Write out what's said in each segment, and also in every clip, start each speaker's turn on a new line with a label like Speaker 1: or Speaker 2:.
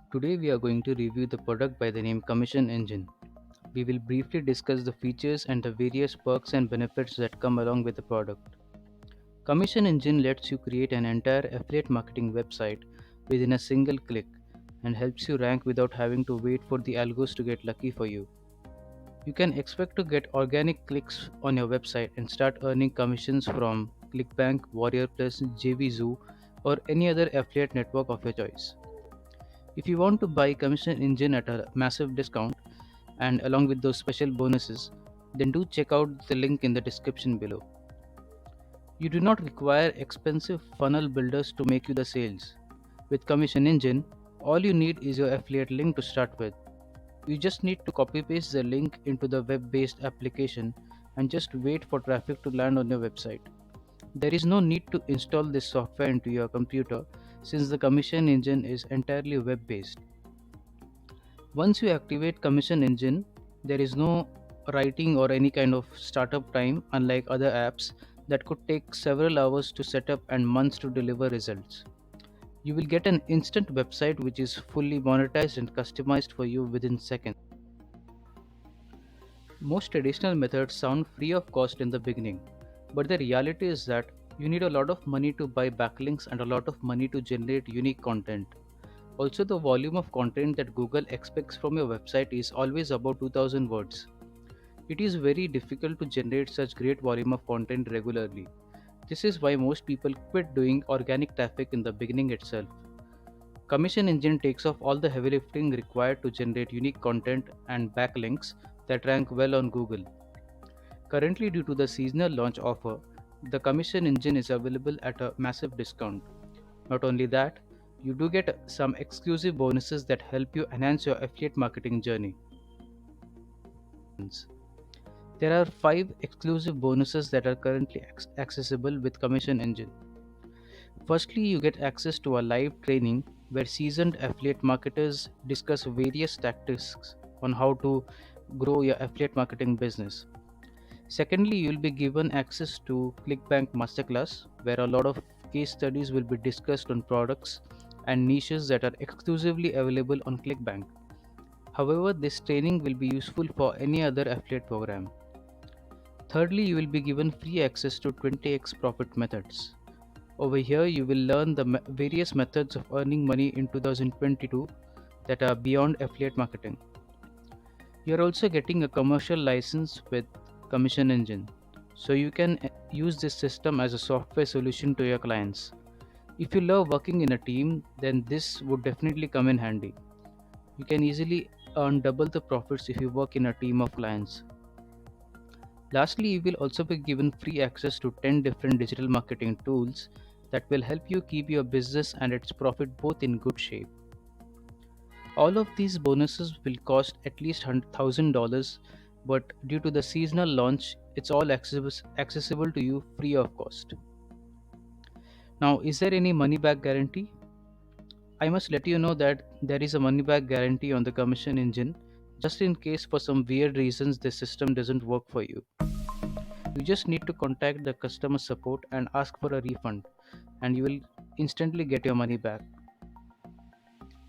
Speaker 1: Today we are going to review the product by the name Commission Engine. We will briefly discuss the features and the various perks and benefits that come along with the product. Commission Engine lets you create an entire affiliate marketing website within a single click and helps you rank without having to wait for the algos to get lucky for you. You can expect to get organic clicks on your website and start earning commissions from ClickBank, Warrior Plus, JVZoo, or any other affiliate network of your choice. If you want to buy Commission Engine at a massive discount and along with those special bonuses, then do check out the link in the description below. You do not require expensive funnel builders to make you the sales. With Commission Engine, all you need is your affiliate link to start with. You just need to copy paste the link into the web based application and just wait for traffic to land on your website. There is no need to install this software into your computer since the Commission Engine is entirely web based. Once you activate Commission Engine, there is no writing or any kind of startup time, unlike other apps that could take several hours to set up and months to deliver results. You will get an instant website which is fully monetized and customized for you within seconds. Most traditional methods sound free of cost in the beginning, but the reality is that you need a lot of money to buy backlinks and a lot of money to generate unique content. Also, the volume of content that Google expects from your website is always about 2000 words. It is very difficult to generate such great volume of content regularly. This is why most people quit doing organic traffic in the beginning itself. Commission Engine takes off all the heavy lifting required to generate unique content and backlinks that rank well on Google. Currently, due to the seasonal launch offer, the Commission Engine is available at a massive discount. Not only that, you do get some exclusive bonuses that help you enhance your affiliate marketing journey. There are 5 exclusive bonuses that are currently accessible with Commission Engine. Firstly, you get access to a live training where seasoned affiliate marketers discuss various tactics on how to grow your affiliate marketing business. Secondly, you'll be given access to ClickBank Masterclass, where a lot of case studies will be discussed on products and niches that are exclusively available on ClickBank. However, this training will be useful for any other affiliate program. Thirdly, you will be given free access to 20x profit methods. Over here, you will learn the various methods of earning money in 2022 that are beyond affiliate marketing. You are also getting a commercial license with Commission Engine, so you can use this system as a software solution to your clients. If you love working in a team, then this would definitely come in handy. You can easily earn double the profits if you work in a team of clients. Lastly, you will also be given free access to 10 different digital marketing tools that will help you keep your business and its profit both in good shape. All of these bonuses will cost at least $1,000, but due to the seasonal launch, it's all accessible to you free of cost. Now, is there any money back guarantee? I must let you know that there is a money back guarantee on the Commission Engine, just in case for some weird reasons the system doesn't work for you. You just need to contact the customer support and ask for a refund, and you will instantly get your money back.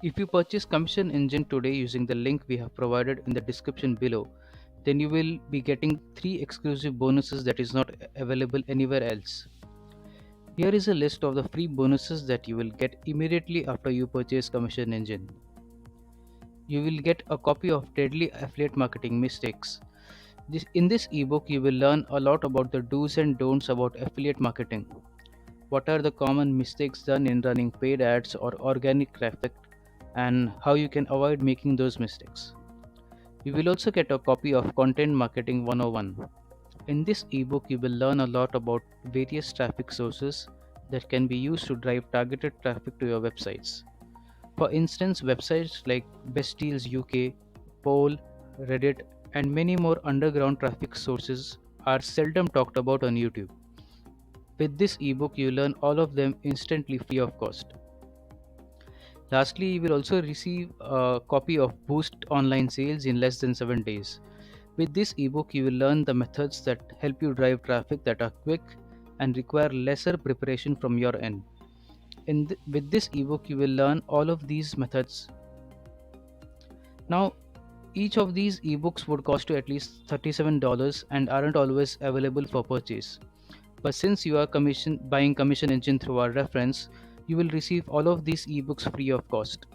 Speaker 1: If you purchase Commission Engine today using the link we have provided in the description below, then you will be getting 3 exclusive bonuses that is not available anywhere else. Here is a list of the free bonuses that you will get immediately after you purchase Commission Engine. You will get a copy of Deadly Affiliate Marketing Mistakes. In this ebook, you will learn a lot about the do's and don'ts about affiliate marketing. What are the common mistakes done in running paid ads or organic traffic, and how you can avoid making those mistakes. You will also get a copy of Content Marketing 101. In this ebook, you will learn a lot about various traffic sources that can be used to drive targeted traffic to your websites. For instance, websites like Best Deals UK, Poll, Reddit, and many more underground traffic sources are seldom talked about on YouTube. With this ebook, you learn all of them instantly free of cost. Lastly, you will also receive a copy of Boost Online Sales in less than 7 days. With this ebook, you will learn the methods that help you drive traffic that are quick and require lesser preparation from your end. With this ebook, you will learn all of these methods Now, each of these ebooks would cost you at least $37 and aren't always available for purchase. But since you are buying Commission Engine through our reference, you will receive all of these ebooks free of cost.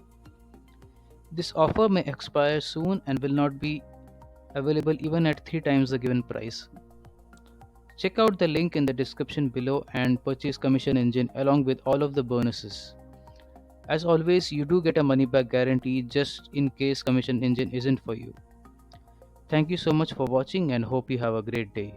Speaker 1: This offer may expire soon and will not be available even at 3 times the given price. Check out the link in the description below and purchase Commission Engine along with all of the bonuses. As always, you do get a money back guarantee just in case Commission Engine isn't for you. Thank you so much for watching and hope you have a great day.